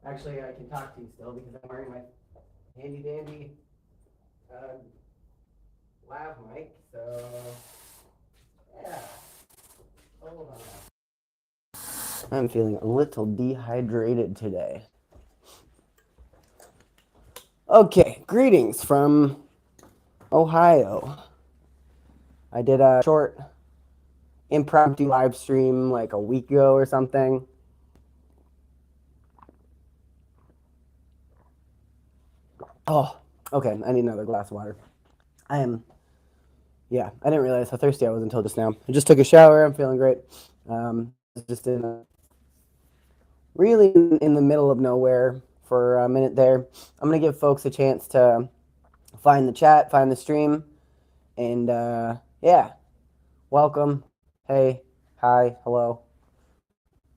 Actually, I can talk to you still because I'm wearing my handy dandy uh, lav mic. So yeah, hold on. I'm feeling a little dehydrated today. Okay, greetings from Ohio. I did a short impromptu live stream like a week ago or something. Oh, okay, I need another glass of water. I am, yeah, I didn't realize how thirsty I was until just now. I just took a shower. I'm feeling great. I was just really in the middle of nowhere for a minute there. I'm going to give folks a chance to find the chat, find the stream, and yeah, welcome. Hey, hi, hello.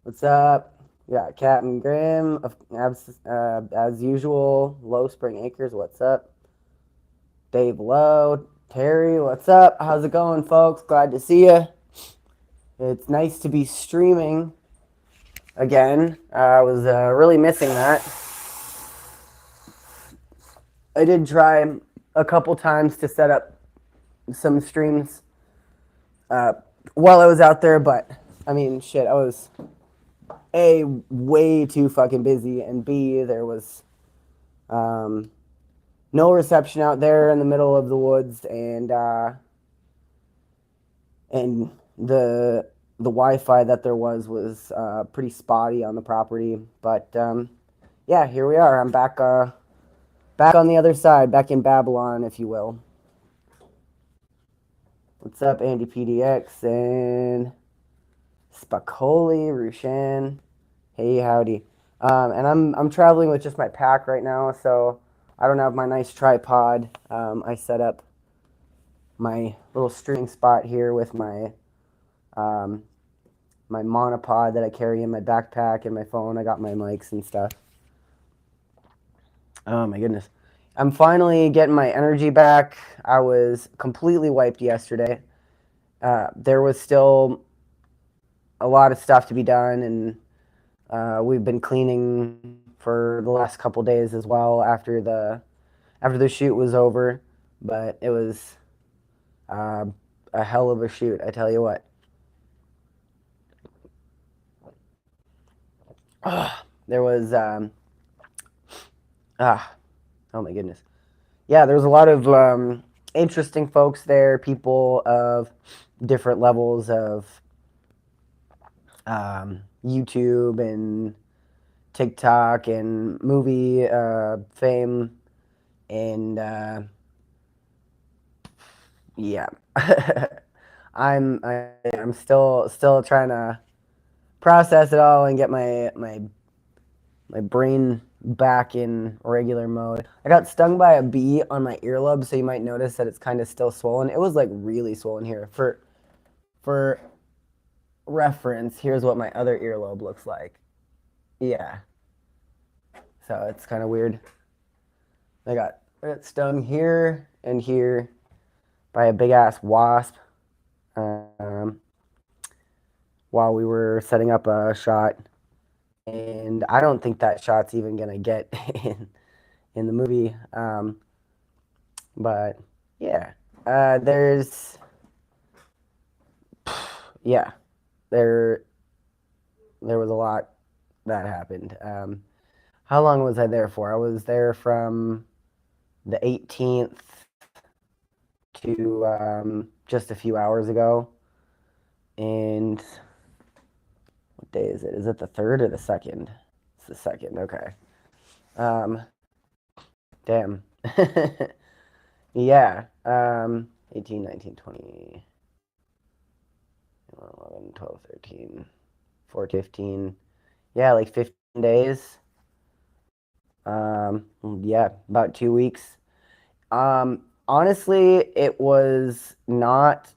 What's up? Yeah, Captain Grimm, as usual. Low Spring Acres, what's up? Dave Lowe, Terry, what's up? How's it going, folks? Glad to see you. It's nice to be streaming again. I was really missing that. I did try a couple times to set up some streams uh, while I was out there, but I mean, shit, I was A, way too fucking busy, and B, there was um, no reception out there in the middle of the woods, and the Wi-Fi that there was pretty spotty on the property. But yeah, here we are. I'm back on the other side, back in Babylon, if you will. What's up, Andy PDX and Spacoli, Rushan? Hey, howdy. And I'm traveling with just my pack right now, so I don't have my nice tripod. I set up my little streaming spot here with um, my monopod that I carry in my backpack and my phone. I got my mics and stuff. Oh my goodness. I'm finally getting my energy back. I was completely wiped yesterday. There was still a lot of stuff to be done, and we've been cleaning for the last couple days as well after the shoot was over. But it was uh, a hell of a shoot, I tell you what. There was ah oh my goodness. Yeah, there was a lot of interesting folks there, people of different levels of YouTube and TikTok and movie fame, and yeah, I'm still trying to process it all and get my brain back in regular mode. I got stung by a bee on my earlobe, so you might notice that it's kind of still swollen. It was like really swollen here. For reference, here's what my other earlobe looks like. Yeah, so it's kind of weird. I got stung here and here by a big ass wasp um, while we were setting up a shot, and I don't think that shot's even gonna get in the movie. But yeah, there's yeah there there was a lot that happened. How long was I there for? I was there from the 18th to just a few hours ago. And what day is it? Is it the third or the second? It's the second. Okay. Um, damn. Yeah. 18, 19, 20, 11, 12, 13, 14, 15. Yeah, like 15 days. Yeah, about 2 weeks. Honestly, it was not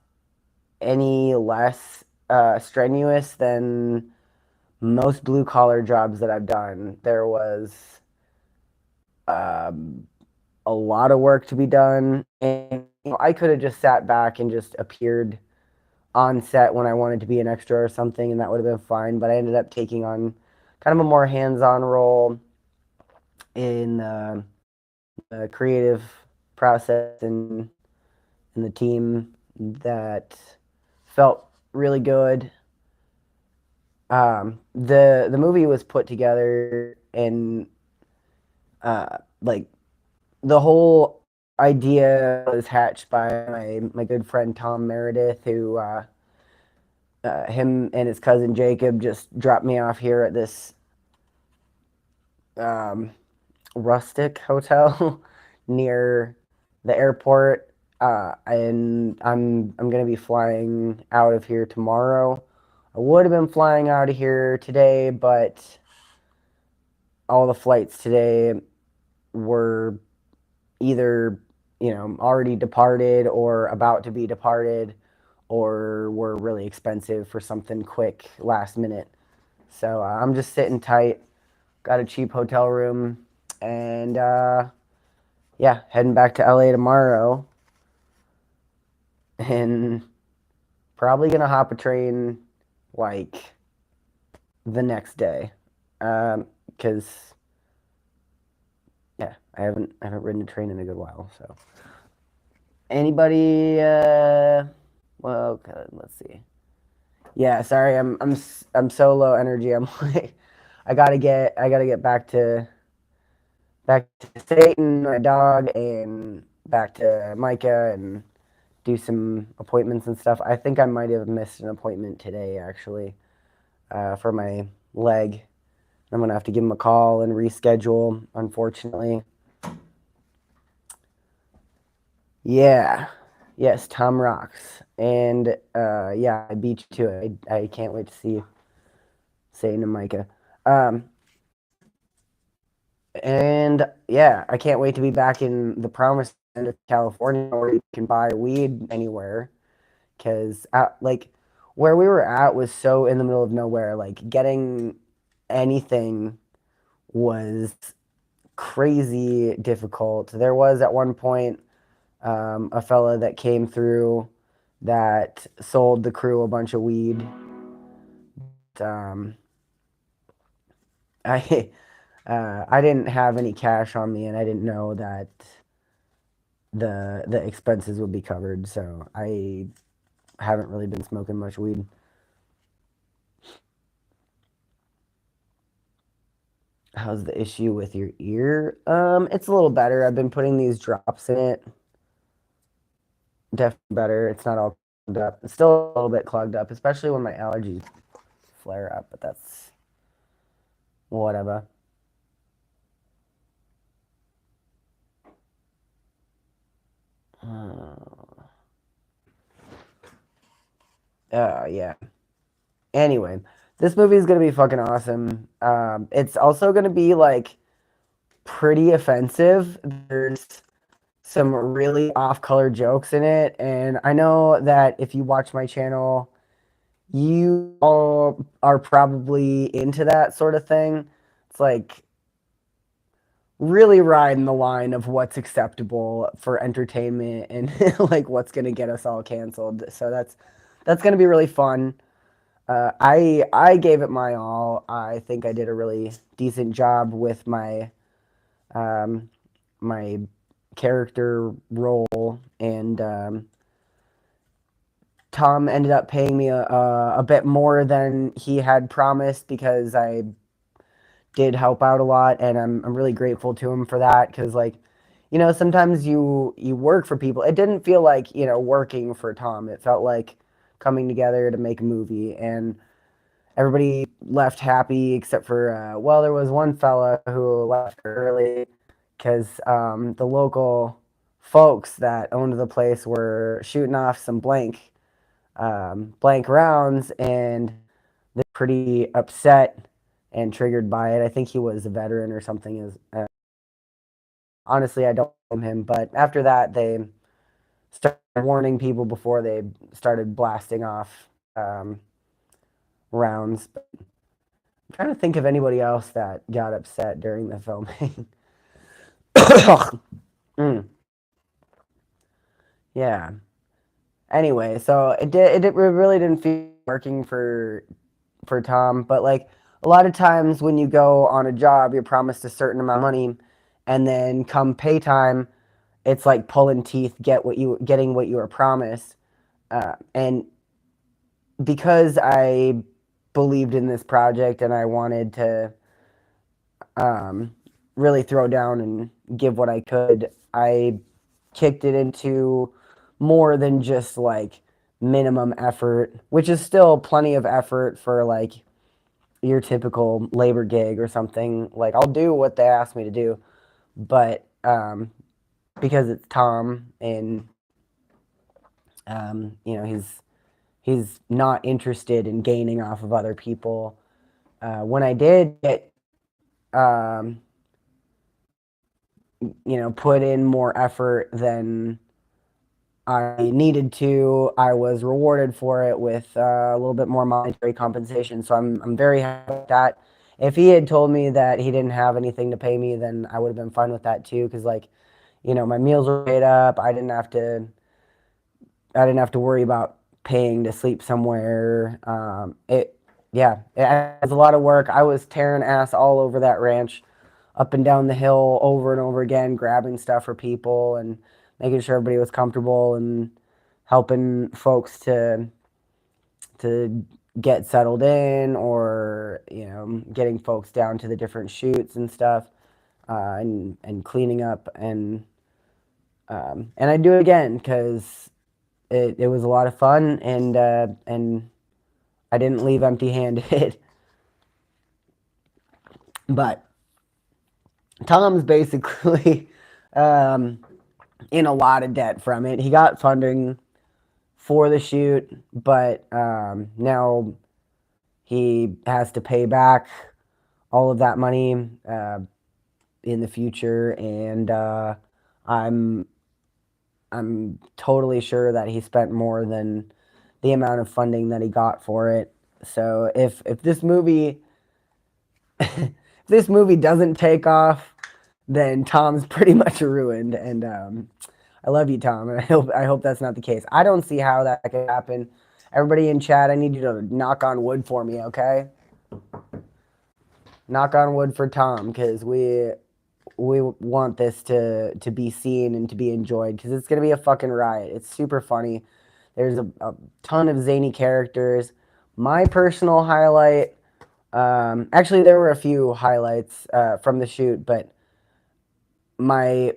any less strenuous than most blue collar jobs that I've done. There was um, a lot of work to be done, and I could have just sat back and just appeared on set when I wanted to be an extra or something, and that would have been fine. But I ended up taking on kind of a more hands on role. in the creative process and the team that felt really good. The movie was put together and like the whole idea was hatched by my good friend Tom Meredith, who him and his cousin Jacob just dropped me off here at this um, rustic hotel near the airport, and I'm gonna be flying out of here tomorrow. I would have been flying out of here today, but all the flights today were either already departed or about to be departed, or were really expensive for something quick last minute. So I'm just sitting tight. Got a cheap hotel room, and yeah, heading back to LA tomorrow, and probably gonna hop a train like the next day, because yeah, I haven't ridden a train in a good while. So anybody? Well, okay, let's see. Yeah, sorry, I'm so low energy. I'm like, I gotta get back to Satan, my dog, and back to Micah, and do some appointments and stuff. I think I might have missed an appointment today, actually, for my leg. I'm gonna have to give him a call and reschedule, unfortunately. Yeah, yes, Tom rocks, and yeah, I beat you to it. I can't wait to see Satan and Micah. Um, and yeah, I can't wait to be back in the promised land of California, where you can buy weed anywhere. Because like where we were at was so in the middle of nowhere. Like getting anything was crazy difficult. There was at one point a fella that came through that sold the crew a bunch of weed. Um, I I didn't have any cash on me, and I didn't know that the expenses would be covered. So I haven't really been smoking much weed. How's the issue with your ear? It's a little better. I've been putting these drops in it. Definitely better. It's not all clogged up. It's still a little bit clogged up, especially when my allergies flare up, but that's whatever. Uh, yeah. Anyway, this movie is gonna be fucking awesome. It's also gonna be like pretty offensive. There's some really off-color jokes in it, and I know that if you watch my channel, you all are probably into that sort of thing. It's like really riding the line of what's acceptable for entertainment and like what's gonna get us all canceled. So that's gonna be really fun. I gave it my all. I think I did a really decent job with um, my character role, and Tom ended up paying me a bit more than he had promised because I did help out a lot, and I'm really grateful to him for that. Because like, sometimes you work for people. It didn't feel like working for Tom. It felt like coming together to make a movie, and everybody left happy except for well, there was one fella who left early because the local folks that owned the place were shooting off some blank rounds, and they're pretty upset and triggered by it. I think he was a veteran or something. Is honestly, I don't blame him. But after that, they started warning people before they started blasting off rounds. But I'm trying to think of anybody else that got upset during the filming. Mm, yeah. Anyway, so it really didn't feel working for Tom, but like a lot of times when you go on a job, you're promised a certain amount of money, and then come pay time, it's like pulling teeth, getting what you were promised. And because I believed in this project and I wanted to um, really throw down and give what I could, I kicked it into more than just like minimum effort, which is still plenty of effort for like your typical labor gig or something. Like I'll do what they ask me to do, but because it's Tom and he's not interested in gaining off of other people. When I did get um, put in more effort than I needed to, I was rewarded for it with a little bit more monetary compensation. So I'm very happy with that. If he had told me that he didn't have anything to pay me, then I would have been fine with that too. Because like, my meals were paid up. I didn't have to worry about paying to sleep somewhere. It was a lot of work. I was tearing ass all over that ranch, up and down the hill over and over again, grabbing stuff for people and making sure everybody was comfortable and helping folks to get settled in, or getting folks down to the different chutes and stuff, and cleaning up, and I do it again because it was a lot of fun, and I didn't leave empty-handed. But Tom's basically um, in a lot of debt from it. He got funding for the shoot, but now he has to pay back all of that money in the future, and I'm I'm totally sure that he spent more than the amount of funding that he got for it. So if this movie if this movie doesn't take off, then Tom's pretty much ruined. And I love you, Tom, and I hope that's not the case. I don't see how that could happen. Everybody in chat, I need you to knock on wood for me, okay? Knock on wood for Tom, because we want this to be seen and to be enjoyed, because it's gonna be a fucking riot. It's super funny. There's a ton of zany characters. My personal highlight, actually, there were a few highlights from the shoot, but my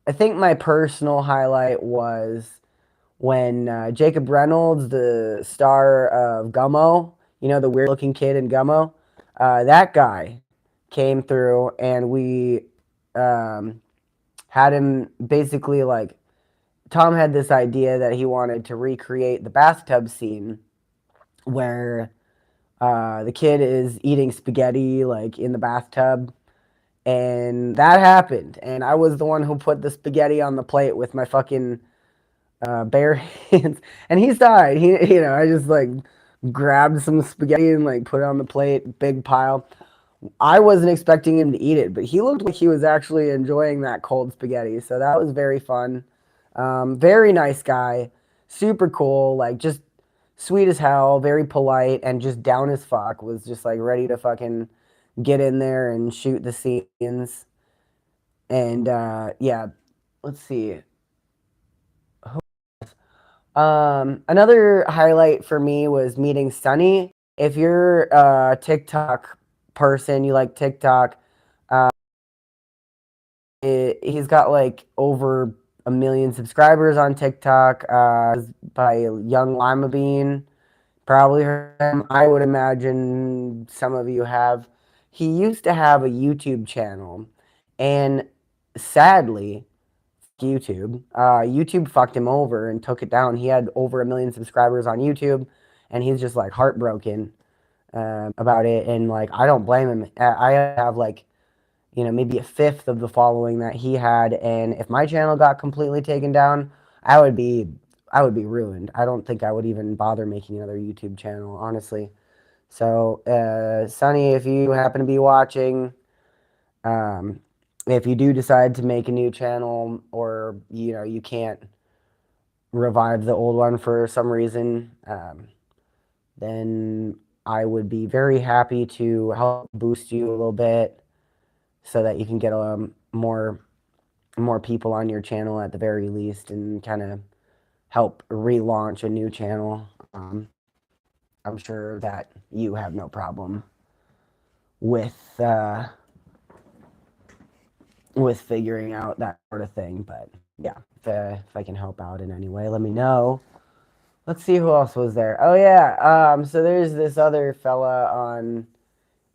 I think my personal highlight was when Jacob Reynolds, the star of Gummo, the weird looking kid in Gummo, that guy came through, and we um, had him basically like, Tom had this idea that he wanted to recreate the bathtub scene where the kid is eating spaghetti like in the bathtub, and that happened. And I was the one who put the spaghetti on the plate with my fucking bare hands, and he died. I just like grabbed some spaghetti and like put it on the plate, big pile. I wasn't expecting him to eat it, but he looked like he was actually enjoying that cold spaghetti. So that was very fun. Very nice guy, super cool, like just sweet as hell, very polite, and just down as fuck. Was just like ready to fucking get in there and shoot the scenes. And yeah, let's see. Another highlight for me was meeting Sunny. If you're a TikTok person, you like TikTok, he's got like over 1 million subscribers on TikTok, by Young Lima Bean. Probably heard him. I would imagine some of you have. He used to have a YouTube channel, and sadly, YouTube fucked him over and took it down. He had over 1 million subscribers on YouTube, and he's just like heartbroken about it. And like, I don't blame him. I have like, maybe a fifth of the following that he had, and if my channel got completely taken down, I would be I would be ruined. I don't think I would even bother making another YouTube channel, honestly. So, Sonny, if you happen to be watching, um, if you do decide to make a new channel, or you can't revive the old one for some reason, then I would be very happy to help boost you a little bit so that you can get more people on your channel at the very least, and kind of help relaunch a new channel. I'm sure that you have no problem with figuring out that sort of thing. But yeah, if I can help out in any way, let me know. Let's see who else was there. Oh yeah, so there's this other fella on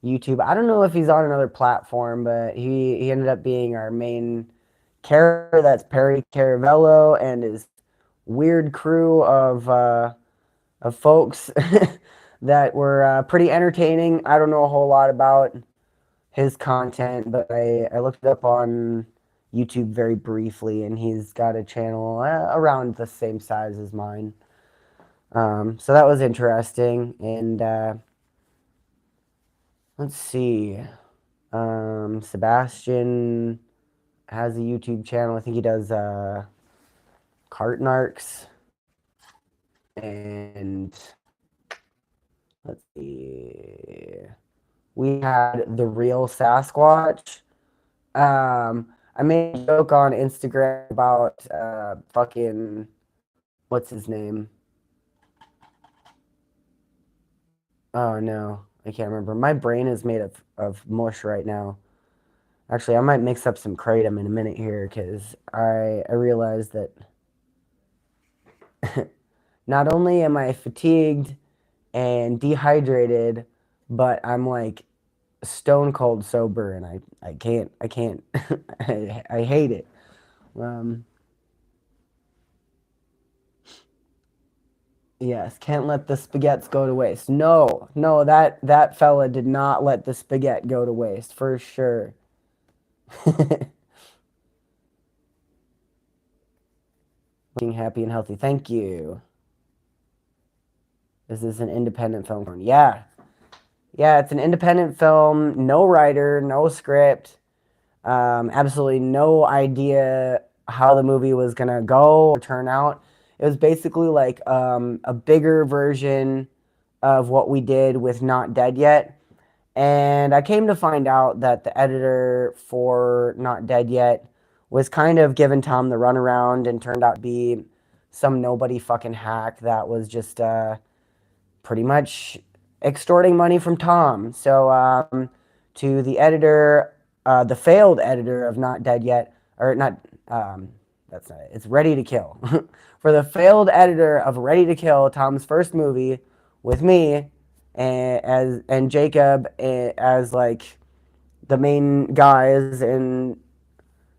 YouTube. I don't know if he's on another platform, but he ended up being our main character. That's Perry Caravello and his weird crew of folks that were pretty entertaining. I don't know a whole lot about his content, but I looked it up on YouTube very briefly, and he's got a channel around the same size as mine. So that was interesting. And let's see. Sebastian has a YouTube channel. I think he does cart narcs. And let's see. We had the real Sasquatch. I made a joke on Instagram about fucking what's his name? Oh no, I can't remember. My brain is made of mush right now. Actually, I might mix up some kratom in a minute here because I realized that not only am I fatigued and dehydrated, but I'm like stone cold sober, and I can't I hate it. Um, yes, can't let the spaghettis go to waste. No, no, that fella did not let the spaghetti go to waste for sure. Looking happy and healthy. Thank you. This is an independent film. Yeah. Yeah, it's an independent film. No writer, no script. Absolutely no idea how the movie was going to go or turn out. It was basically like a bigger version of what we did with Not Dead Yet. And I came to find out that the editor for Not Dead Yet was kind of giving Tom the runaround and turned out to be some nobody fucking hack that was just pretty much extorting money from Tom. So to the editor, the failed editor of Not Dead Yet, or not, that's not it. It's Ready to Kill. For the failed editor of Ready to Kill, Tom's first movie with me and Jacob as like the main guys, and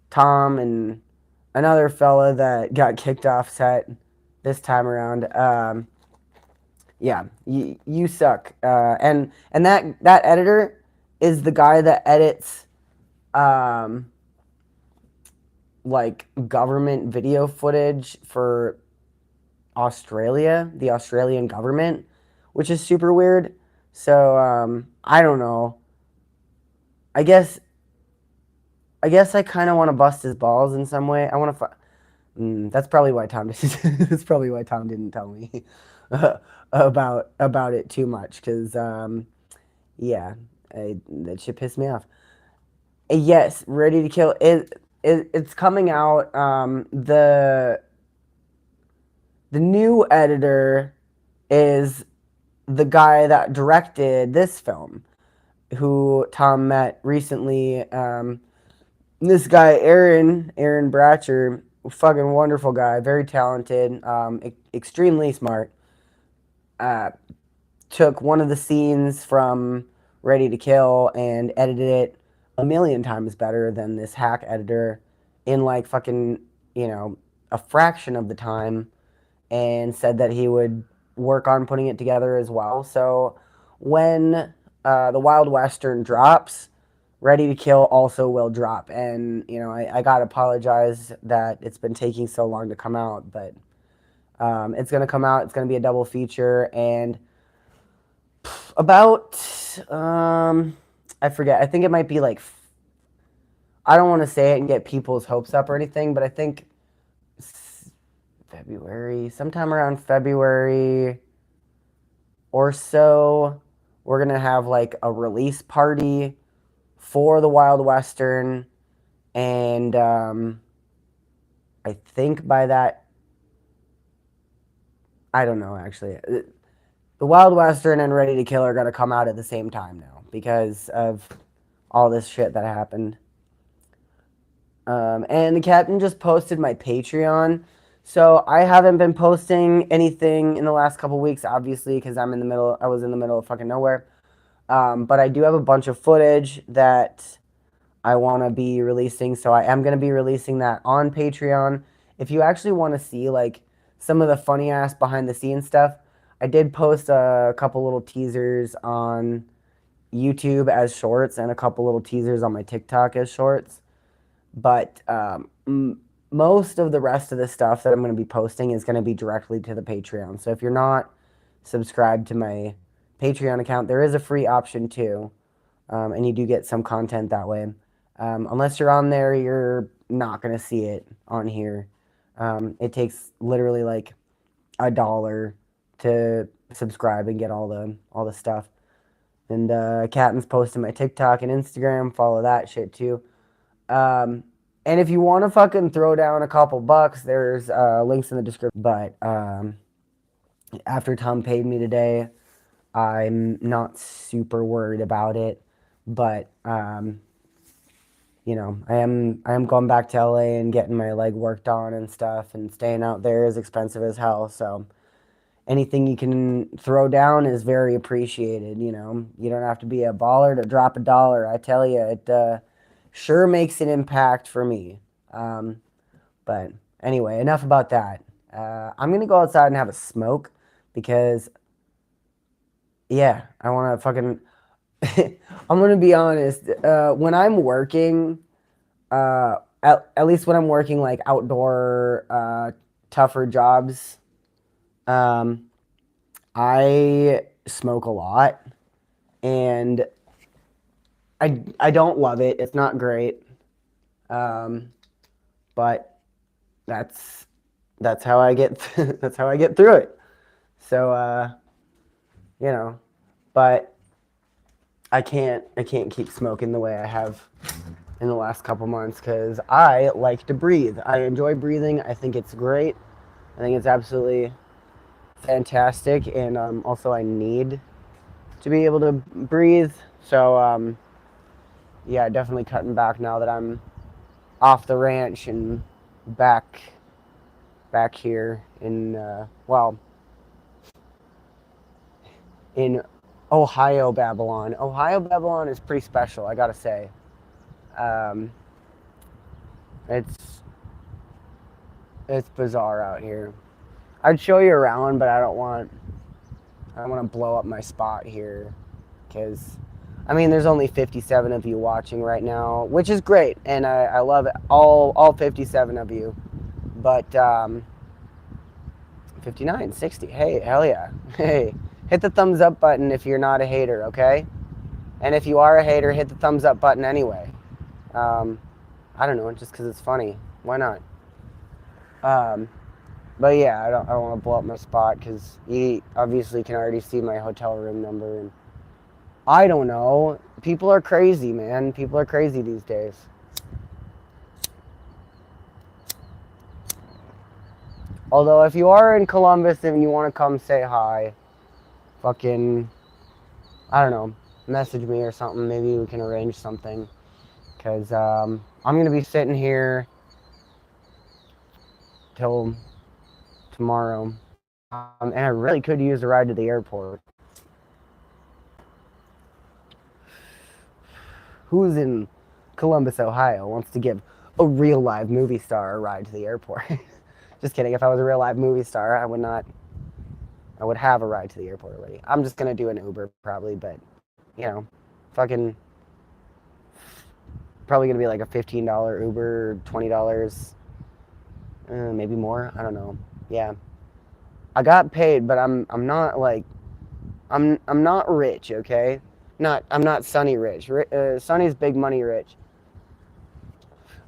Tom and another fella that got kicked off set this time around. Yeah, you suck. And that editor is the guy that edits um, like government video footage for Australia, the Australian government, which is super weird. So I don't know. I guess I kind of want to bust his balls in some way. I want to. That's probably why Tom. That's probably why Tom didn't tell me about it too much. Because yeah, that shit pissed me off. Yes, Ready to Kill. It's coming out. The new editor is the guy that directed this film, who Tom met recently. This guy, Aaron Bratcher, fucking wonderful guy, very talented, extremely smart. Uh, Took one of the scenes from Ready to Kill and edited it a million times better than this hack editor in like fucking, a fraction of the time, and said that he would work on putting it together as well. So when the Wild Western drops, Ready to Kill also will drop. And, I got to apologize that it's been taking so long to come out, but it's going to come out. It's going to be a double feature. And about, I forget, I think it might be like, I don't want to say it and get people's hopes up or anything, but I think February, sometime around February or so, we're going to have like a release party for the Wild Western. And I think by that, I don't know actually. The Wild Western and Ready to Kill are gonna come out at the same time now because of all this shit that happened. And the captain just posted my Patreon. So I haven't been posting anything in the last couple weeks, obviously, because I was in the middle of fucking nowhere. But I do have a bunch of footage that I want to be releasing. So I am going to be releasing that on Patreon. If you actually want to see like some of the funny ass behind the scenes stuff, I did post a couple little teasers on YouTube as shorts and a couple little teasers on my TikTok as shorts. But most of the rest of the stuff that I'm going to be posting is going to be directly to the Patreon. So if you're not subscribed to my Patreon account, there is a free option too, and you do get some content that way. Unless you're on there, you're not going to see it on here. It takes literally like $1 to subscribe and get all the stuff. And Captain's posting my TikTok and Instagram. Follow that shit too. Um, and if you want to fucking throw down a couple bucks, there's links in the description. But after Tom paid me today, I'm not super worried about it. But I am going back to LA and getting my leg worked on and stuff, and staying out there is expensive as hell. So anything you can throw down is very appreciated. You don't have to be a baller to drop a dollar. I tell you, it sure makes an impact for me. But anyway, enough about that. I'm gonna go outside and have a smoke because, yeah, I want to fucking. I'm gonna be honest. When I'm working, at least when I'm working like outdoor, tougher jobs, um, I smoke a lot, and I don't love it. It's not great, but that's that's how I get that's how I get through it. So you know, but I can't keep smoking the way I have in the last couple months because I like to breathe. I enjoy breathing. I think it's great. I think it's absolutely fantastic, and also I need to be able to breathe. So yeah, definitely cutting back now that I'm off the ranch and back here in in Ohio Babylon. Ohio Babylon is pretty special, I gotta say. Um, it's it's bizarre out here. I'd show you around, but I don't want to blow up my spot here because I mean there's only 57 of you watching right now, which is great, and I love it, all 57 of you. But 59, 60. Hey, hell yeah. Hey, hit the thumbs up button if you're not a hater, okay? And if you are a hater, hit the thumbs up button anyway. Um, I don't know, just because it's funny. Why not? Um, but yeah, I don't want to blow up my spot because you obviously can already see my hotel room number. And I don't know. People are crazy, man. People are crazy these days. Although if you are in Columbus and you want to come say hi, fucking, I don't know, message me or something. Maybe we can arrange something. Because I'm going to be sitting here till tomorrow. And I really could use a ride to the airport. Who's in Columbus, Ohio, wants to give a real live movie star a ride to the airport? Just kidding. If I was a real live movie star, I would not. I would have a ride to the airport already. I'm just going to do an Uber probably, but, fucking probably going to be like a $15 Uber, $20, maybe more. I don't know. Yeah. I got paid, but I'm not like I'm not rich, okay? I'm not Sonny rich. Sonny's big money rich.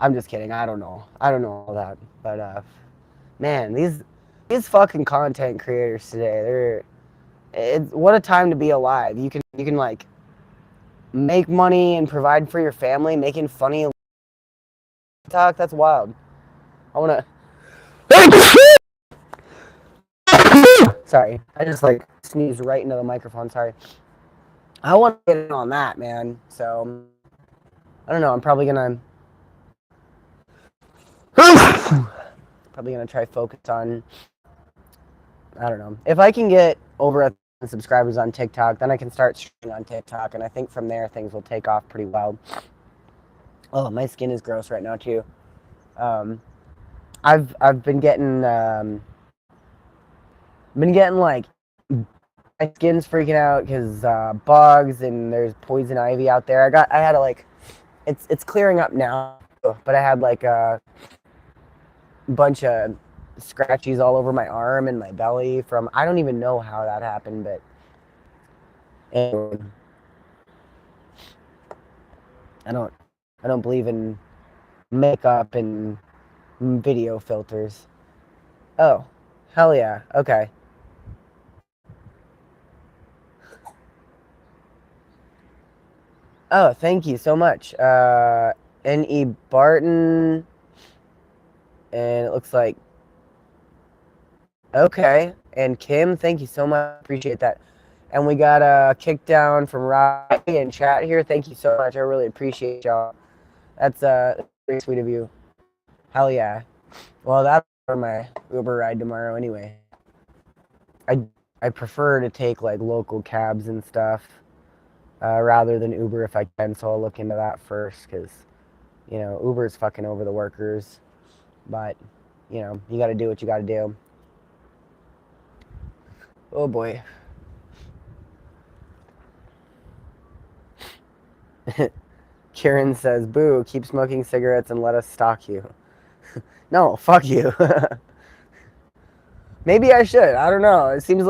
I'm just kidding. I don't know. I don't know all that. But man, these fucking content creators today, what a time to be alive. You can like make money and provide for your family making funny TikTok. That's wild. I want to. Sorry, I just like sneezed right into the microphone. Sorry. I want to get in on that, man. So I don't know. I'm probably gonna try focus on. I don't know if I can get over 1,000 subscribers on TikTok, then I can start streaming on TikTok, and I think from there things will take off pretty well. Oh, my skin is gross right now too. Um, I've been getting like my skin's freaking out because bugs and there's poison ivy out there. I had to like it's clearing up now, but I had like a bunch of scratchies all over my arm and my belly from I don't even know how that happened, but anyway, I don't I don't believe in makeup and video filters. Oh, hell yeah. Okay. Oh, thank you so much. N.E. Barton, and it looks like, okay. And Kim, thank you so much. Appreciate that. And we got a kick down from Robbie in chat here. Thank you so much. I really appreciate y'all. That's very sweet of you. Hell yeah. Well, that's for my Uber ride tomorrow anyway. I prefer to take like local cabs and stuff rather than Uber if I can. So I'll look into that first because Uber's fucking over the workers. But you got to do what you got to do. Oh boy. Kieran says, "Boo! Keep smoking cigarettes and let us stalk you." No, fuck you. Maybe I should. I don't know. It seems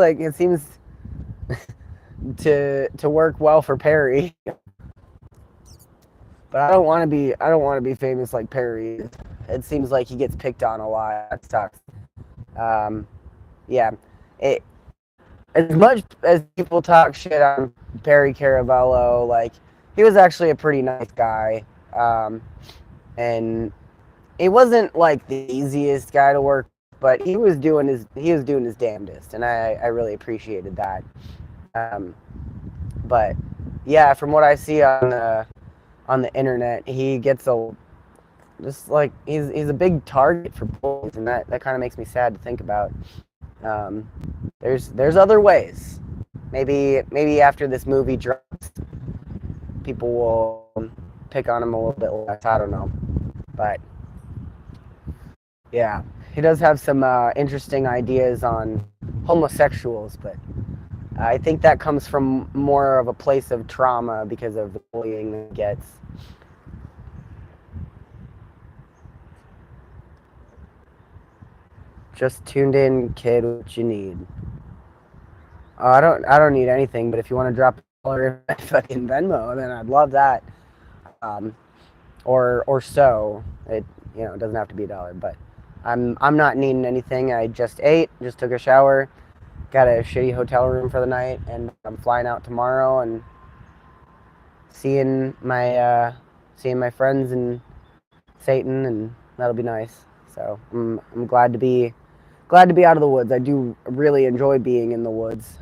to work well for Perry. But I don't want to be. I don't want to be famous like Perry. It seems like he gets picked on a lot. That sucks. Yeah. It, as much as people talk shit on Perry Caravello, like he was actually a pretty nice guy, and he wasn't like the easiest guy to work, but he was doing his damnedest, and I really appreciated that. But yeah, from what I see on the internet, he gets a just like he's a big target for bullies, and that kind of makes me sad to think about. Um, there's other ways. Maybe after this movie drops, people will pick on him a little bit less. I don't know, but yeah, he does have some interesting ideas on homosexuals, but I think that comes from more of a place of trauma because of the bullying that he gets. Just tuned in, kid. What you need? I don't need anything, but if you want to drop $1 in my fucking Venmo, then I'd love that. Um, or so. It doesn't have to be $1, but I'm not needing anything. I just ate, just took a shower, got a shitty hotel room for the night, and I'm flying out tomorrow and seeing my friends and Satan, and that'll be nice. So I'm glad to be out of the woods. I do really enjoy being in the woods,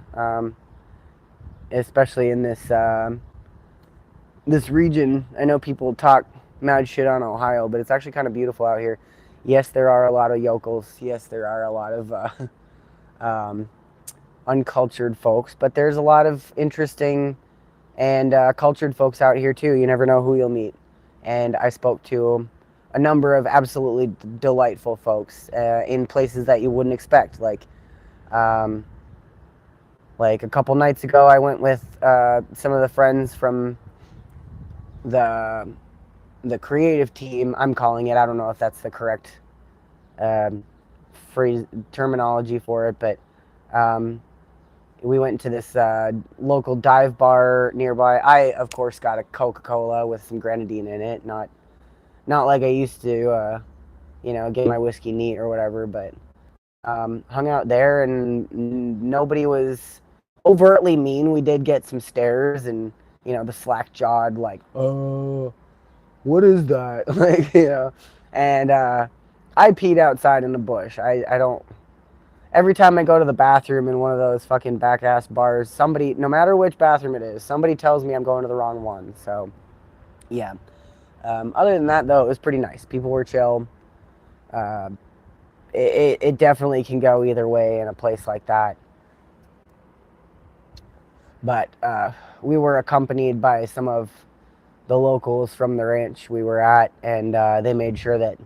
especially in this region. I know people talk mad shit on Ohio, but it's actually kind of beautiful out here. Yes, there are a lot of yokels. Yes, there are a lot of uncultured folks, but there's a lot of interesting and cultured folks out here too. You never know who you'll meet. And I spoke to a number of absolutely delightful folks in places that you wouldn't expect. Like a couple nights ago, I went with some of the friends from the creative team. I'm calling it. I don't know if that's the correct phrase terminology for it, but we went to this local dive bar nearby. I, of course, got a Coca-Cola with some grenadine in it. Not like I used to, get my whiskey neat or whatever, but hung out there and nobody was overtly mean. We did get some stares and, the slack-jawed, like, oh, what is that? Like, And I peed outside in the bush. I don't. Every time I go to the bathroom in one of those fucking back ass bars, somebody, no matter which bathroom it is, somebody tells me I'm going to the wrong one. So, yeah. Other than that, though, it was pretty nice. People were chill. Uh, it definitely can go either way in a place like that. But we were accompanied by some of the locals from the ranch we were at, and they made sure that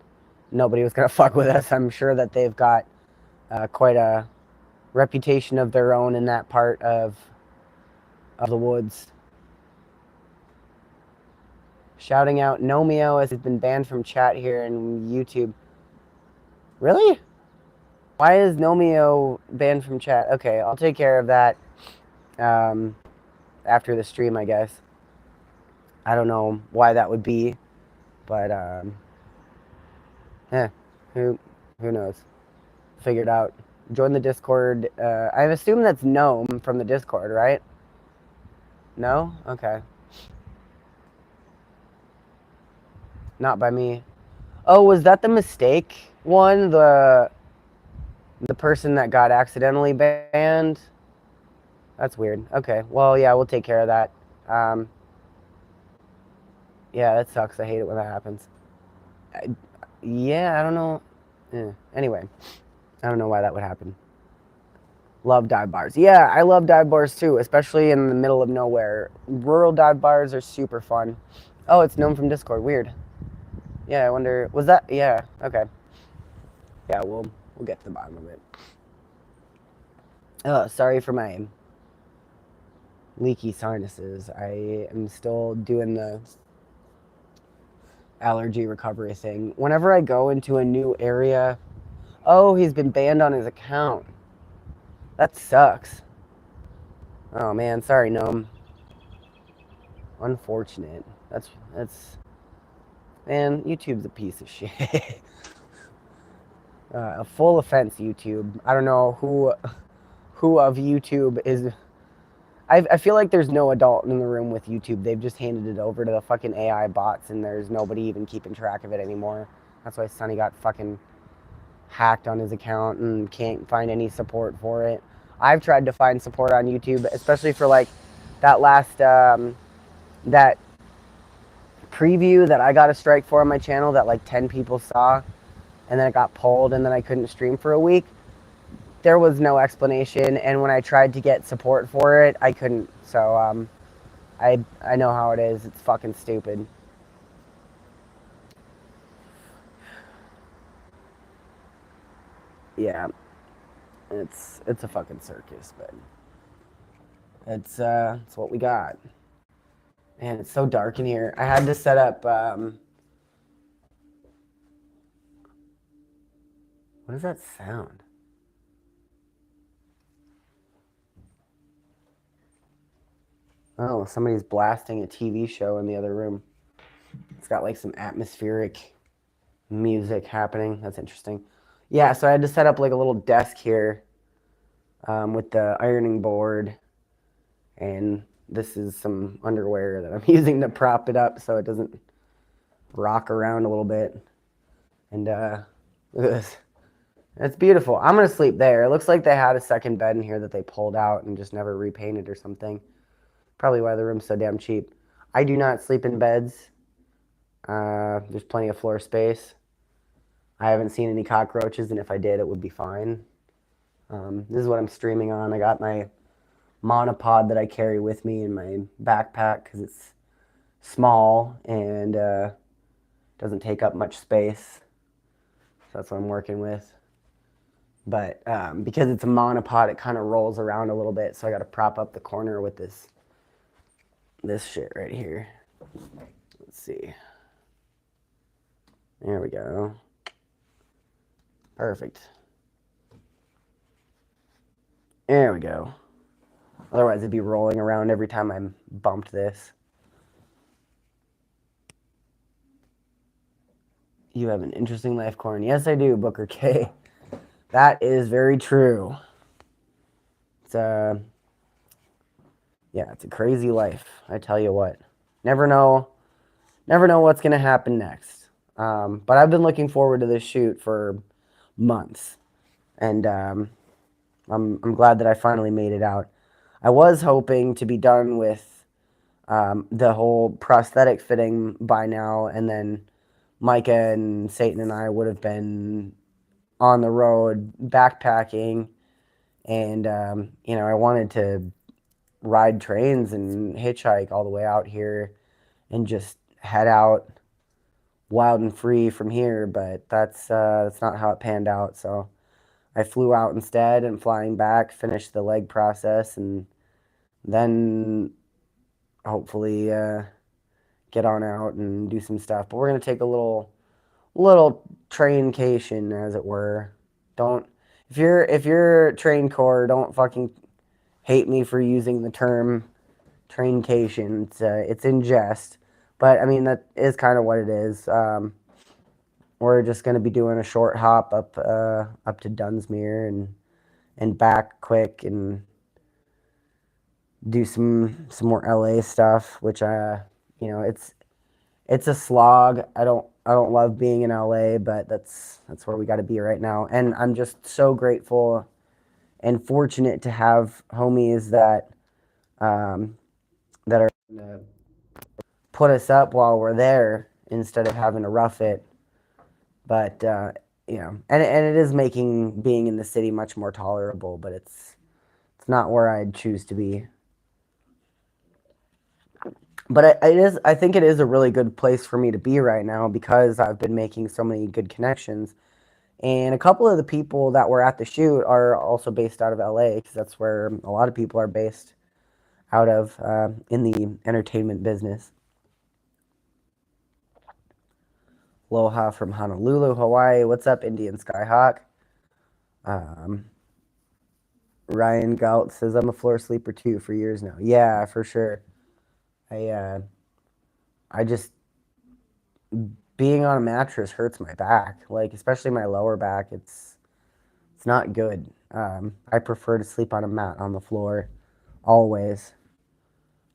nobody was going to fuck with us. I'm sure that they've got quite a reputation of their own in that part of the woods. Shouting out Nomeo as he's been banned from chat here and YouTube. Really? Why is Nomeo banned from chat? Okay, I'll take care of that um, after the stream, I guess. I don't know why that would be, but eh, who knows? Figure it out. Join the Discord. I assume that's Gnome from the Discord, right? No? Okay. Not by me. Oh, was that the mistake one? The person that got accidentally banned? That's weird. Okay. Well, yeah, we'll take care of that. Um, yeah, that sucks. I hate it when that happens. Yeah, I don't know. Anyway, I don't know why that would happen. Love dive bars. Yeah, I love dive bars too, especially in the middle of nowhere. Rural dive bars are super fun. Oh, it's known from Discord. Weird. Yeah, I wonder. Was that? Yeah. Okay. Yeah, we'll get to the bottom of it. Oh, sorry for my leaky sinuses. I am still doing the allergy recovery thing. Whenever I go into a new area, oh, he's been banned on his account. That sucks. Oh man, sorry, Gnome. Unfortunate. That's man, YouTube's a piece of shit. A full offense, YouTube. I don't know who of YouTube is. I feel like there's no adult in the room with YouTube. They've just handed it over to the fucking AI bots, and there's nobody even keeping track of it anymore. That's why Sonny got fucking hacked on his account and can't find any support for it. I've tried to find support on YouTube, especially for like that last that preview that I got a strike for on my channel that like 10 people saw, and then it got pulled, and then I couldn't stream for a week. There was no explanation, and when I tried to get support for it, I couldn't. So I know how it is. It's fucking stupid. Yeah, it's a fucking circus, but it's what we got. Man, it's so dark in here. I had to set up. What is that sound? Oh, somebody's blasting a TV show in the other room. It's got like some atmospheric music happening. That's interesting. Yeah, so I had to set up like a little desk here with the ironing board, and this is some underwear that I'm using to prop it up so it doesn't rock around a little bit. And look at this. It's beautiful. I'm gonna sleep there. It looks like they had a second bed in here that they pulled out and just never repainted or something. Probably why the room's so damn cheap. I do not sleep in beds. There's plenty of floor space. I haven't seen any cockroaches, and if I did, it would be fine. This is what I'm streaming on. I got my monopod that I carry with me in my backpack because it's small and doesn't take up much space. So that's what I'm working with. But because it's a monopod, it kind of rolls around a little bit, so I got to prop up the corner with this shit right here. Let's see. There we go. Perfect. There we go. Otherwise, it'd be rolling around every time I bumped this. You have an interesting life, Corn. Yes, I do, Booker K. That is very true. It's yeah, it's a crazy life. I tell you what. Never know what's gonna happen next. But I've been looking forward to this shoot for months, and I'm glad that I finally made it out. I was hoping to be done with the whole prosthetic fitting by now, and then Micah and Satan and I would have been on the road backpacking, and I wanted to ride trains and hitchhike all the way out here and just head out wild and free from here. But that's not how it panned out. So I flew out instead, and flying back, finished the leg process, and then hopefully get on out and do some stuff. But we're gonna take a little traincation, as it were. Don't if you're train core, don't fucking hate me for using the term traincation. It's in jest, but I mean that is kind of what it is. We're just gonna be doing a short hop up to Dunsmuir and back quick, and do some more LA stuff, which it's a slog. I don't love being in LA, but that's where we got to be right now. And I'm just so grateful and fortunate to have homies um, that are gonna put us up while we're there instead of having to rough it. But and it is making being in the city much more tolerable. But it's not where I'd choose to be. But it is. I think it is a really good place for me to be right now because I've been making so many good connections. And a couple of the people that were at the shoot are also based out of LA because that's where a lot of people are based out of in the entertainment business. Aloha from Honolulu, Hawaii. What's up, Indian Skyhawk? Um, Ryan Galt says I'm a floor sleeper too for years now. Yeah, for sure. I uh, I just being on a mattress hurts my back, like especially my lower back. It's not good. I prefer to sleep on a mat on the floor always.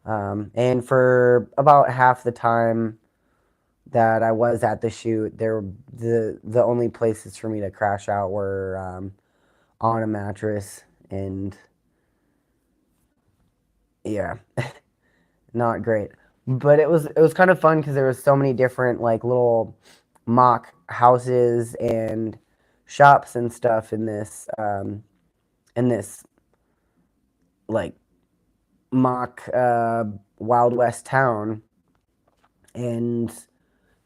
And for about half the time that I was at the shoot, the only places for me to crash out were on a mattress, and yeah, not great. But it was kind of fun because there was so many different like little mock houses and shops and stuff in this like mock Wild West town, and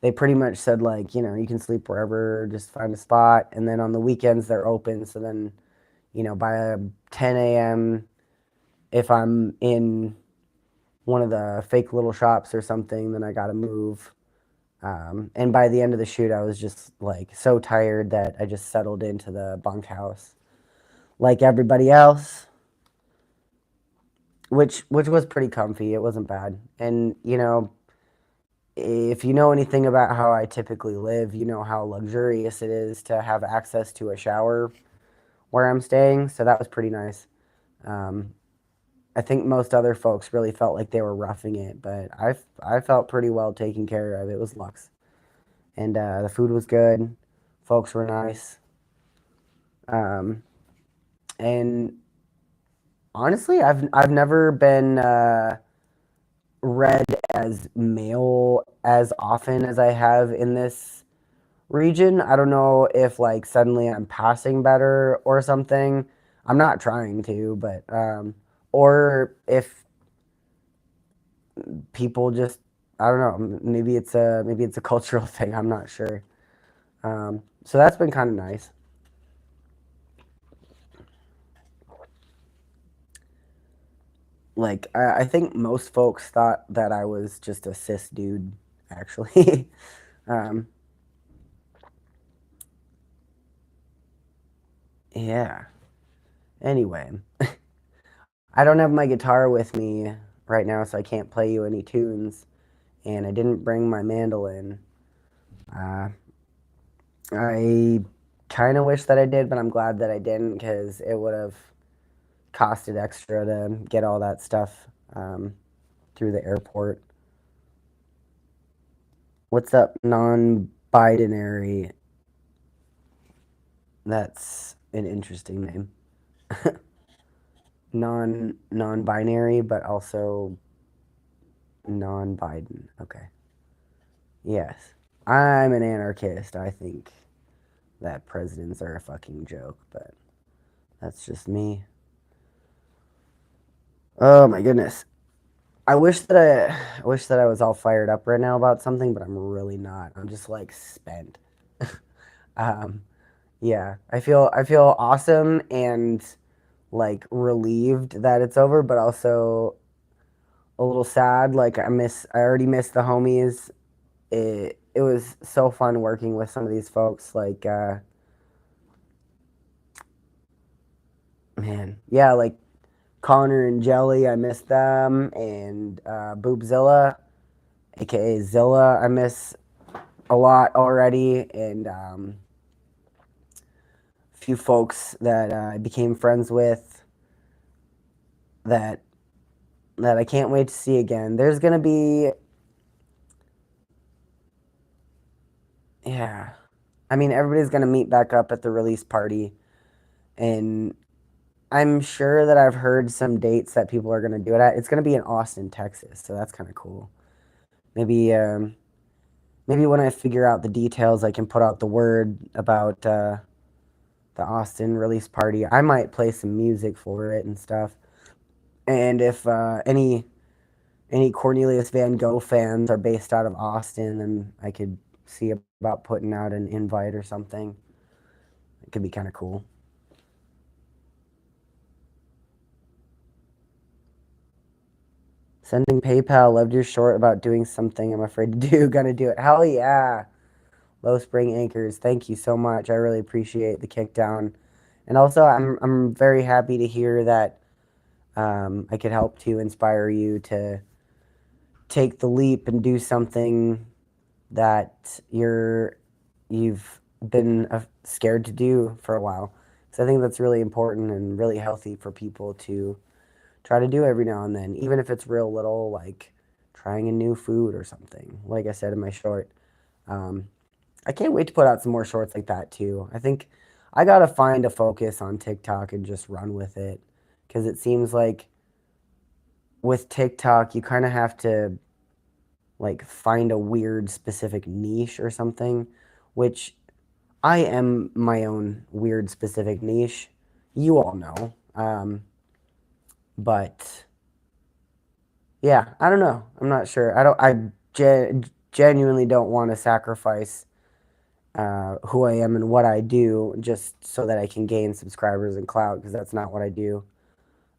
they pretty much said like you can sleep wherever, just find a spot, and then on the weekends they're open. So then by 10 a.m. if I'm in one of the fake little shops or something, then I gotta move. And by the end of the shoot, I was just like so tired that I just settled into the bunkhouse like everybody else, which was pretty comfy. It wasn't bad. And if you know anything about how I typically live, you know how luxurious it is to have access to a shower where I'm staying. So that was pretty nice. Um, I think most other folks really felt like they were roughing it, but I felt pretty well taken care of. It was luxe, and the food was good. Folks were nice, um, and honestly, I've never been read as male as often as I have in this region. I don't know if like suddenly I'm passing better or something. I'm not trying to, but or if people just I don't know. Maybe it's a cultural thing. I'm not sure. So that's been kind of nice. Like I think most folks thought that I was just a cis dude, actually. um, yeah. Anyway, I don't have my guitar with me right now, so I can't play you any tunes, and I didn't bring my mandolin. Uh, I kind of wish that I did, but I'm glad that I didn't because it would have costed extra to get all that stuff through the airport. What's up, non Binary. That's an interesting name. Non-binary, but also non-Biden. Okay. Yes. I'm an anarchist. I think that presidents are a fucking joke, but that's just me. Oh my goodness. I wish that I was all fired up right now about something, but I'm really not. I'm just like spent. um, yeah, I feel awesome and like relieved that it's over, but also a little sad. Like I already miss the homies. It was so fun working with some of these folks. Like man, yeah, like Connor and Jelly, I miss them, and Boobzilla, aka Zilla, I miss a lot already, and a few folks that I became friends with that I can't wait to see again. There's gonna be, yeah, I mean everybody's gonna meet back up at the release party, and I'm sure that I've heard some dates that people are gonna do it at. It's gonna be in Austin, Texas, so that's kind of cool. Maybe maybe when I figure out the details, I can put out the word about the Austin release party. I might play some music for it and stuff. And if any Cornelius Van Gogh fans are based out of Austin, then I could see about putting out an invite or something. It could be kind of cool. Sending PayPal. Loved your short about doing something I'm afraid to do. Gonna do it. Hell yeah. Low Spring Anchors. Thank you so much. I really appreciate the kick down. And also, I'm very happy to hear that I could help to inspire you to take the leap and do something that you've been scared to do for a while. So I think that's really important and really healthy for people to try to do every now and then, even if it's real little, like trying a new food or something. Like I said in my short, um, I can't wait to put out some more shorts like that too. I think I gotta find a focus on TikTok and just run with it, because it seems like with TikTok you kind of have to like find a weird specific niche or something, which I am my own weird specific niche. You all know. But yeah, I don't know. I'm not sure. Genuinely don't want to sacrifice who I am and what I do just so that I can gain subscribers and clout, because that's not what I do.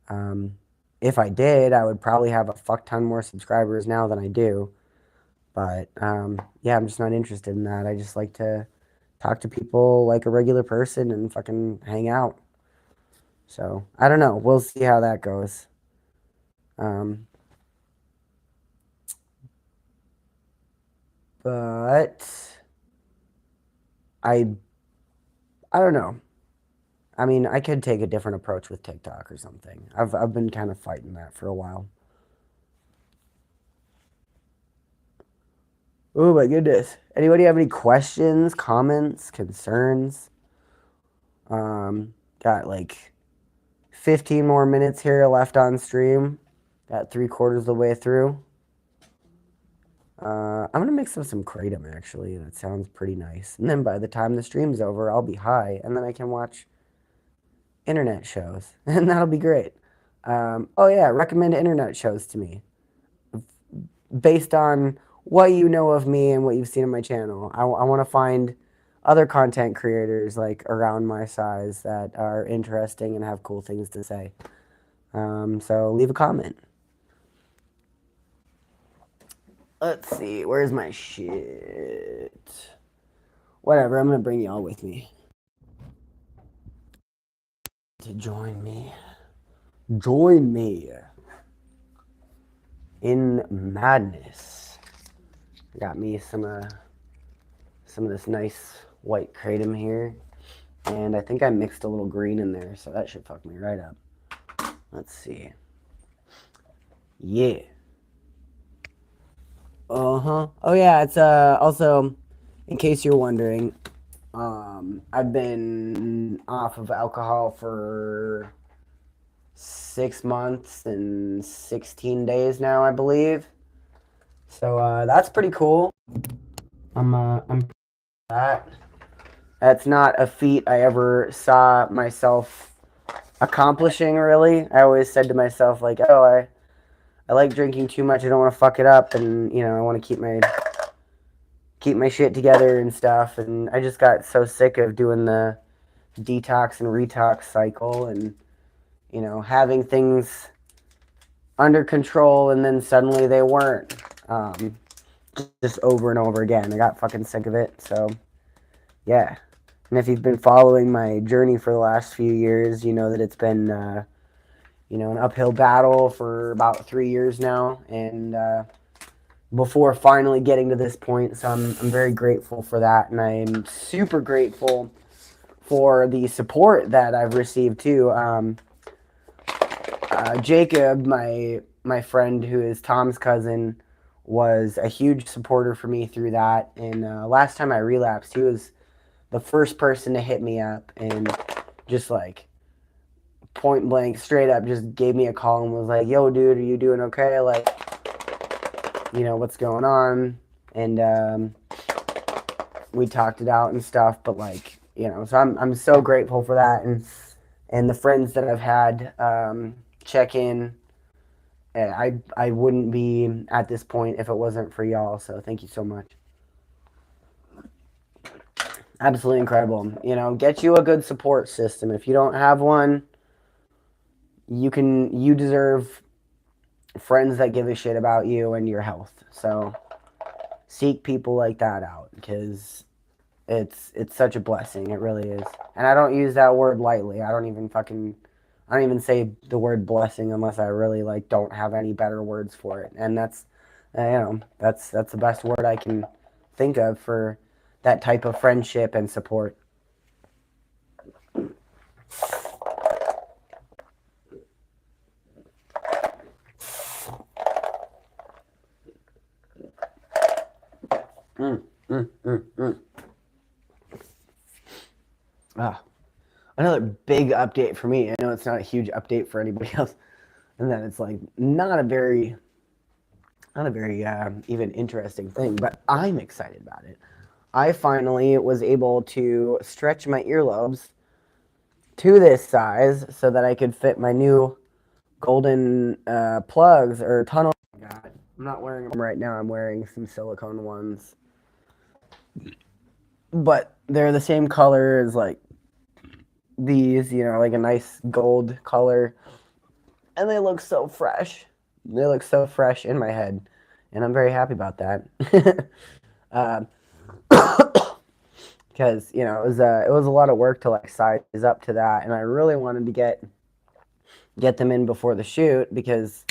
Um, if I did, I would probably have a fuck ton more subscribers now than I do. But yeah, I'm just not interested in that. I just like to talk to people like a regular person and fucking hang out. So I don't know. We'll see how that goes. Um, but I I don't know. I mean, I could take a different approach with TikTok or something. I've been kind of fighting that for a while. Oh my goodness. Anybody have any questions, comments, concerns? Got like 15 more minutes here left on stream. Got three-quarters of the way through. I'm gonna mix up some kratom actually. That sounds pretty nice. And then by the time the stream's over, I'll be high, and then I can watch internet shows, and that'll be great. Oh yeah, recommend internet shows to me based on what you know of me and what you've seen on my channel. I want to find other content creators like around my size that are interesting and have cool things to say. So leave a comment. Let's see, where's my shit? Whatever, I'm gonna bring y'all with me to join me. Join me in madness. Got me some of this nice white kratom here, and I think I mixed a little green in there, so that should fuck me right up. Let's see. Yeah. Uh huh. Oh yeah, it's also in case you're wondering, I've been off of alcohol for 6 months and 16 days now, I believe. So that's pretty cool. I'm that. That's not a feat I ever saw myself accomplishing. Really, I always said to myself like, oh, I like drinking too much. I don't want to fuck it up, and I want to keep my shit together and stuff. And I just got so sick of doing the detox and retox cycle, and having things under control, and then suddenly they weren't. Just over and over again. I got fucking sick of it. So yeah. And if you've been following my journey for the last few years, you know that it's been an uphill battle for about 3 years now, and before finally getting to this point. So I'm very grateful for that, and I'm super grateful for the support that I've received too. Jacob, my friend who is Tom's cousin, was a huge supporter for me through that. And last time I relapsed, he was the first person to hit me up and just like point blank, straight up, just gave me a call and was like, "Yo, dude, are you doing okay? Like, what's going on?" And we talked it out and stuff. But like, so I'm so grateful for that, and the friends that I've had check in. I wouldn't be at this point if it wasn't for y'all. So thank you so much. Absolutely incredible. Get you a good support system. If you don't have one, you deserve friends that give a shit about you and your health. So seek people like that out, because it's such a blessing. It really is. And I don't use that word lightly. I don't even say the word blessing unless I really like don't have any better words for it. And that's the best word I can think of for that type of friendship and support. Mm, mm, mm, mm. Ah, another big update for me. I know it's not a huge update for anybody else, and that it's like not a very even interesting thing, but I'm excited about it. I finally was able to stretch my earlobes to this size so that I could fit my new golden plugs or tunnel. God, I'm not wearing them right now. I'm wearing some silicone ones, but they're the same color as like these, like a nice gold color, and they look so fresh. They look so fresh in my head, and I'm very happy about that. um, because it was a lot of work to like size up to that, and I really wanted to get them in before the shoot, because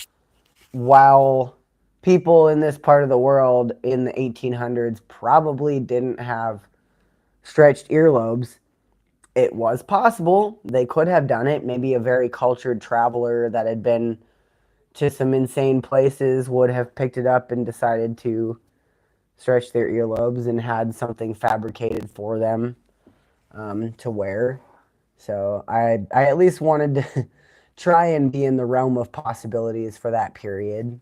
while people in this part of the world in the 1800s probably didn't have stretched earlobes, it was possible. They could have done it. Maybe a very cultured traveler that had been to some insane places would have picked it up and decided to stretch their earlobes and had something fabricated for them to wear. So I at least wanted to try and be in the realm of possibilities for that period.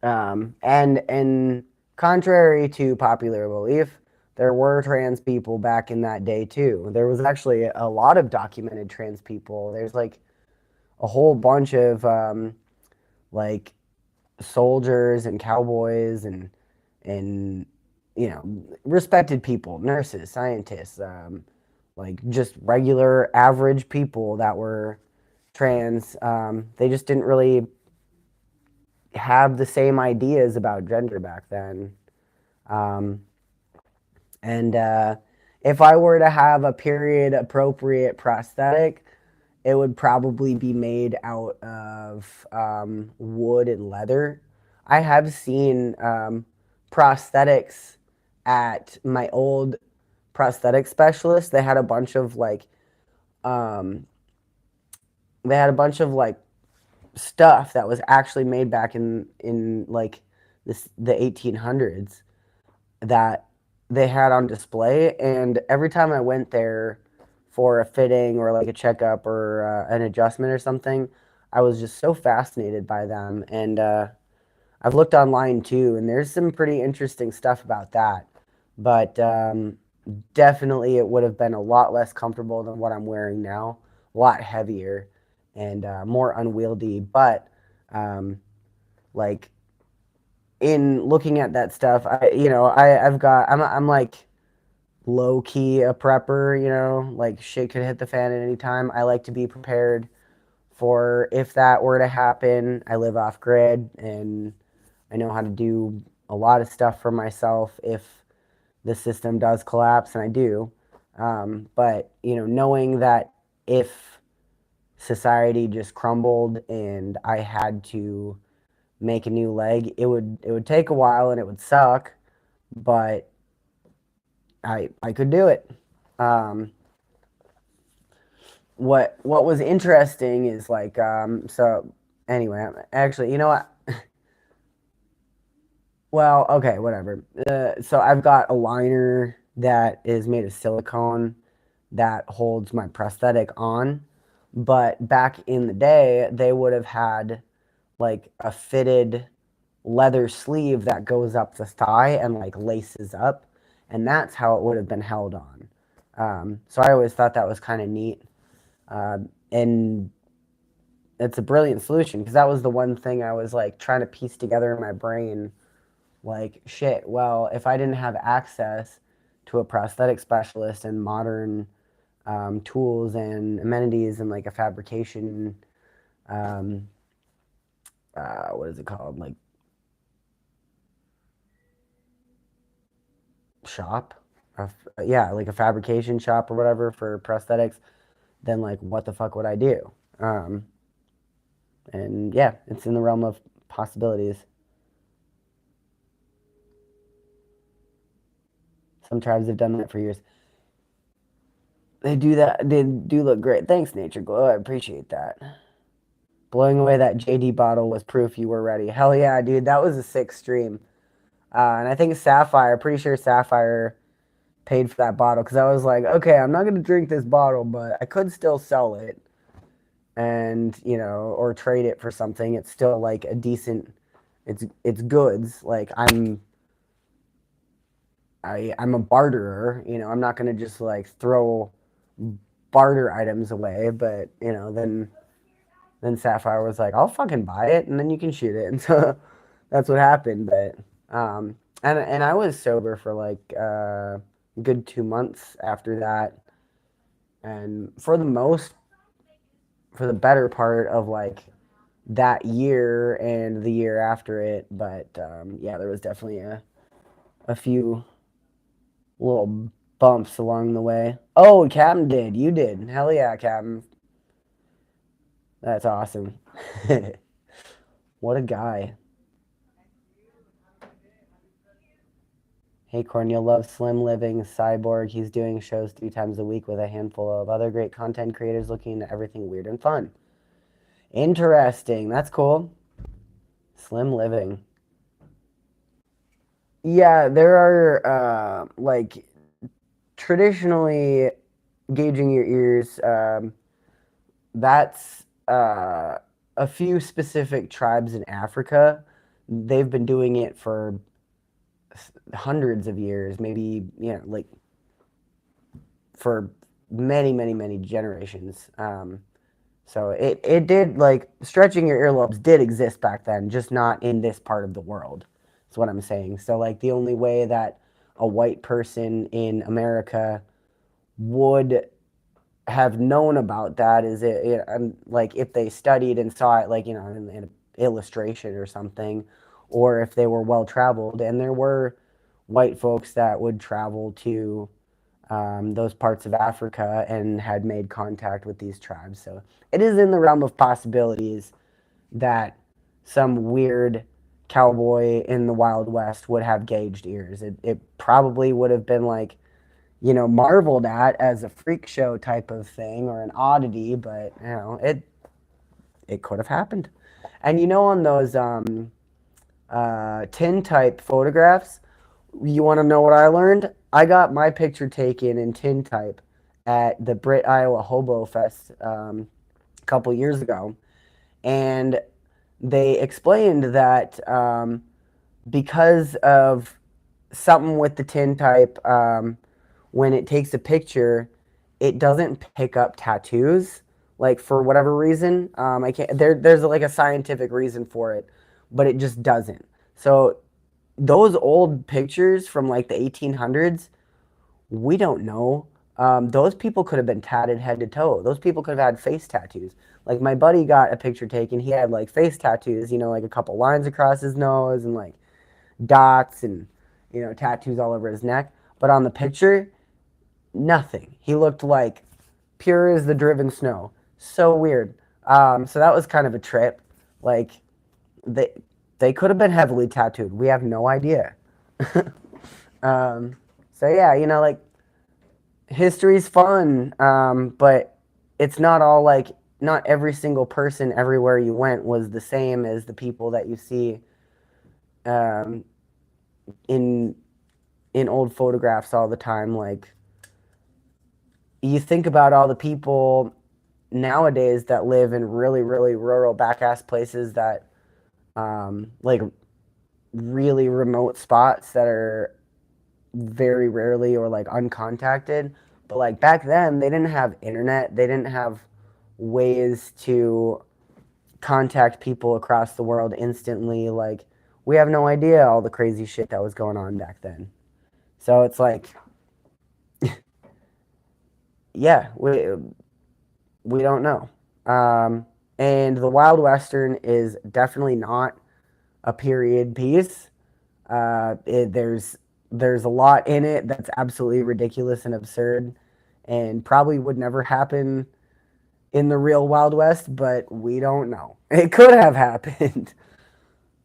And contrary to popular belief, there were trans people back in that day too. There was actually a lot of documented trans people. There's like a whole bunch of like soldiers and cowboys and respected people, nurses, scientists, like just regular average people that were trans. They just didn't really have the same ideas about gender back then. Um, and if I were to have a period appropriate prosthetic, it would probably be made out of wood and leather. I have seen prosthetics at my old prosthetic specialist. Um, they had a bunch of like stuff that was actually made back in like the 1800s that they had on display. And every time I went there for a fitting or like a checkup or an adjustment or something, I was just so fascinated by them. And I've looked online too, and there's some pretty interesting stuff about that. But definitely, it would have been a lot less comfortable than what I'm wearing now, a lot heavier and more unwieldy. But um, like in looking at that stuff, I'm like low key a prepper. Like shit could hit the fan at any time. I like to be prepared for if that were to happen. I live off grid and I know how to do a lot of stuff for myself if the system does collapse, and I do. But knowing that if society just crumbled and I had to make a new leg, it would take a while and it would suck, but I could do it. Um, what was interesting is like so anyway, actually, you know what? Well, okay, whatever. So I've got a liner that is made of silicone that holds my prosthetic on. But back in the day, they would have had like a fitted leather sleeve that goes up the thigh and like laces up. And that's how it would have been held on. So I always thought that was kind of neat. And it's a brilliant solution because that was the one thing I was like trying to piece together in my brain. Like, shit, well, if I didn't have access to a prosthetic specialist and modern tools and amenities and like a fabrication, um, what is it called? Like, shop? Yeah, like a fabrication shop or whatever for prosthetics, then like, what the fuck would I do? Um, and yeah, it's in the realm of possibilities. Some tribes have done that for years. They do that. They do look great. Thanks, Nature Glow. I appreciate that. Blowing away that JD bottle was proof you were ready. Hell yeah, dude. That was a sick stream. And I think Sapphire, pretty sure Sapphire paid for that bottle because I was like, okay, I'm not going to drink this bottle, but I could still sell it and, or trade it for something. It's still like a decent, it's goods. Like I'm a barterer, I'm not going to just like throw barter items away, but, then Sapphire was like, I'll fucking buy it and then you can shoot it. And so that's what happened. But and I was sober for like a good 2 months after that. And for the better part of like that year and the year after it. But yeah, there was definitely a few little bumps along the way. Oh, Captain did. You did. Hell yeah, Captain. That's awesome. What a guy. Hey, Cornel loves Slim Living, Cyborg. He's doing shows 3 times a week with a handful of other great content creators looking into everything weird and fun. Interesting. That's cool. Slim Living. Yeah, there are like traditionally gauging your ears. That's a few specific tribes in Africa. They've been doing it for hundreds of years, maybe like for many, many, many generations. So it did like stretching your earlobes did exist back then, just not in this part of the world. That's what I'm saying. So like the only way that a white person in America would have known about that is like if they studied and saw it like in an illustration or something, or if they were well traveled. And there were white folks that would travel to those parts of Africa and had made contact with these tribes. So it is in the realm of possibilities that some weird cowboy in the Wild West would have gauged ears. It probably would have been like, marveled at as a freak show type of thing or an oddity, but it could have happened. And on those tin type photographs, you want to know what I learned? I got my picture taken in tintype at the Britt, Iowa Hobo Fest a couple years ago, and they explained that because of something with the tintype, when it takes a picture, it doesn't pick up tattoos. Like for whatever reason, I can't. There's like a scientific reason for it, but it just doesn't. So those old pictures from like the 1800s, we don't know. Those people could have been tatted head to toe. Those people could have had face tattoos. Like my buddy got a picture taken. He had like face tattoos, like a couple lines across his nose and like dots and tattoos all over his neck. But on the picture, nothing. He looked like pure as the driven snow. So weird. So that was kind of a trip. Like they they could have been heavily tattooed. We have no idea. So yeah, like history's fun, but it's not all like not every single person everywhere you went was the same as the people that you see um, in old photographs all the time. Like you think about all the people nowadays that live in really really rural back ass places that like really remote spots that are very rarely or like uncontacted. But like back then, they didn't have internet. They didn't have ways to contact people across the world instantly. Like we have no idea all the crazy shit that was going on back then. So it's like, yeah, we don't know. And the Wild Western is definitely not a period piece. There's a lot in it that's absolutely ridiculous and absurd, and probably would never happen in the real Wild West. But we don't know. It could have happened.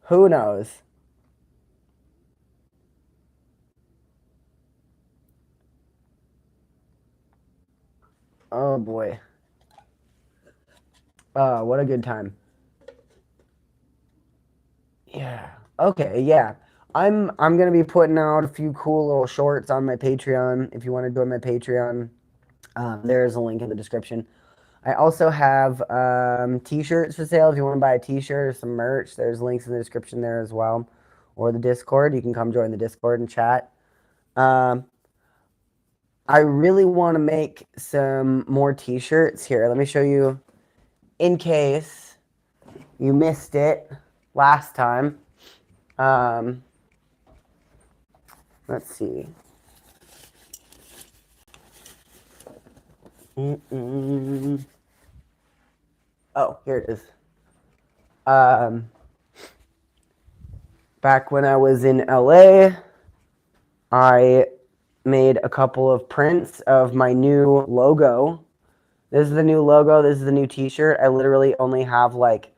Who knows? Oh boy. What a good time. Yeah. Okay. Yeah. I'm gonna be putting out a few cool little shorts on my Patreon. If you want to join my Patreon, there's a link in the description. I also have t-shirts for sale. If you want to buy a t-shirt or some merch, there's links in the description there as well. Or the Discord. You can come join the Discord and chat. Um, I really want to make some more t-shirts here. Let me show you in case you missed it last time. Um, let's see. Mm-mm. Oh, here it is. Um, Back when I was in LA, I made a couple of prints of my new logo. This is the new logo. This is the new t-shirt. I literally only have like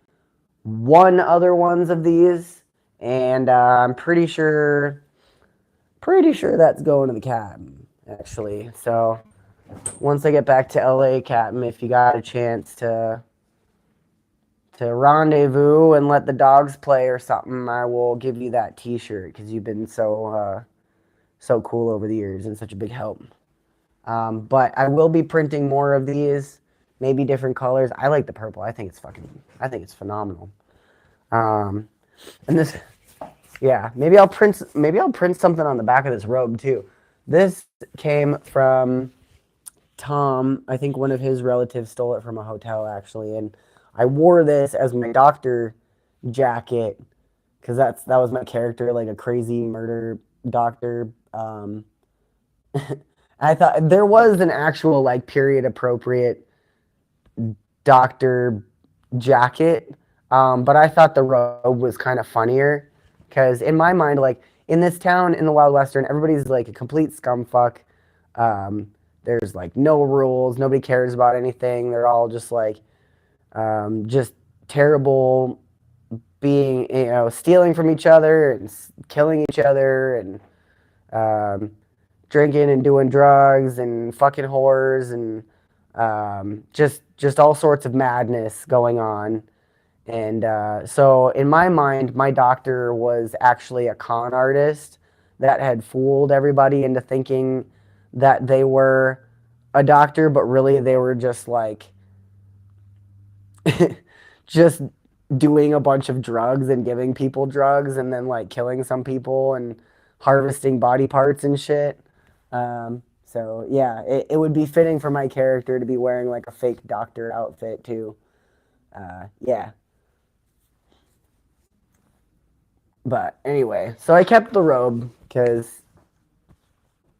one other ones of these, and I'm pretty sure that's going to the cabin actually. So once I get back to LA, Captain, if you got a chance to rendezvous and let the dogs play or something, I will give you that T-shirt because you've been so cool over the years and such a big help. But I will be printing more of these, maybe different colors. I like the purple. I think it's phenomenal. Um, and this, yeah, maybe I'll print something on the back of this robe too. This came from Tom. I think one of his relatives stole it from a hotel actually, and I wore this as my doctor jacket because that was my character, like a crazy murder doctor. I thought there was an actual like period appropriate doctor jacket, but I thought the robe was kind of funnier because in my mind, like in this town in the Wild Western, everybody's like a complete scumfuck. There's like no rules, nobody cares about anything. They're all just like just terrible being, stealing from each other and killing each other and um, drinking and doing drugs and fucking whores and just all sorts of madness going on. And so in my mind, my doctor was actually a con artist that had fooled everybody into thinking that they were a doctor, but really they were just like just doing a bunch of drugs and giving people drugs and then like killing some people and harvesting body parts and shit. So yeah, it would be fitting for my character to be wearing like a fake doctor outfit too. Yeah. But anyway, so I kept the robe because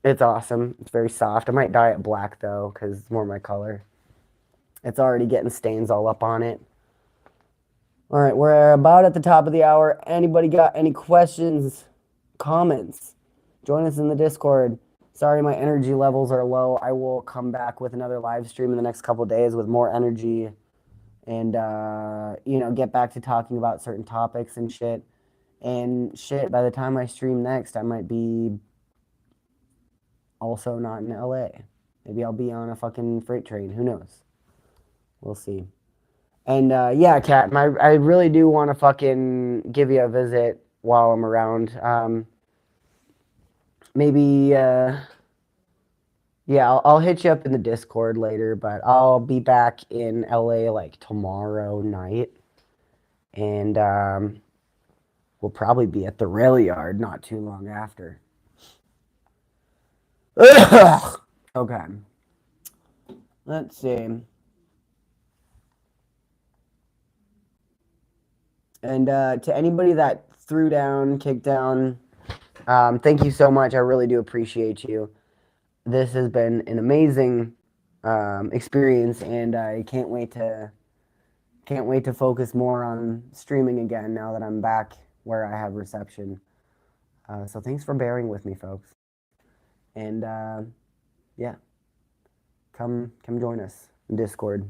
it's awesome. It's very soft. I might dye it black though because it's more my color. It's already getting stains all up on it. All right, we're about at the top of the hour. Anybody got any questions, comments? Join us in the Discord. Sorry, my energy levels are low. I will come back with another live stream in the next couple days with more energy and, get back to talking about certain topics and shit. And shit, by the time I stream next, I might be also not in LA. Maybe I'll be on a fucking freight train. Who knows? We'll see. And yeah, Kat, I really do want to fucking give you a visit while I'm around. Maybe, yeah, I'll hit you up in the Discord later, but I'll be back in LA like tomorrow night. And we'll probably be at the rail yard not too long after. Okay. Let's see. And to anybody that threw down, kicked down, thank you so much. I really do appreciate you. This has been an amazing experience, and I can't wait to focus more on streaming again now that I'm back where I have reception. So thanks for bearing with me, folks. And yeah, come join us in Discord.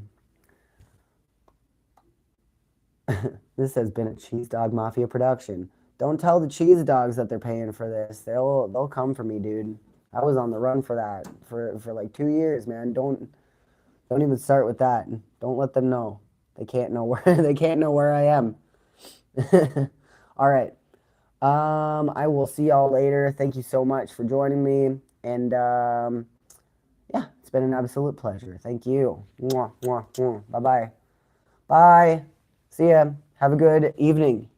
This has been a Cheese Dog Mafia production. Don't tell the cheese dogs that they're paying for this. They'll come for me, dude. I was on the run for that for like 2 years, man. Don't even start with that. Don't let them know. They can't know where they can't know where I am. All right. I will see y'all later. Thank you so much for joining me. And yeah, it's been an absolute pleasure. Thank you. Mwah, mwah, mwah. Bye-bye. Bye. See ya. Have a good evening.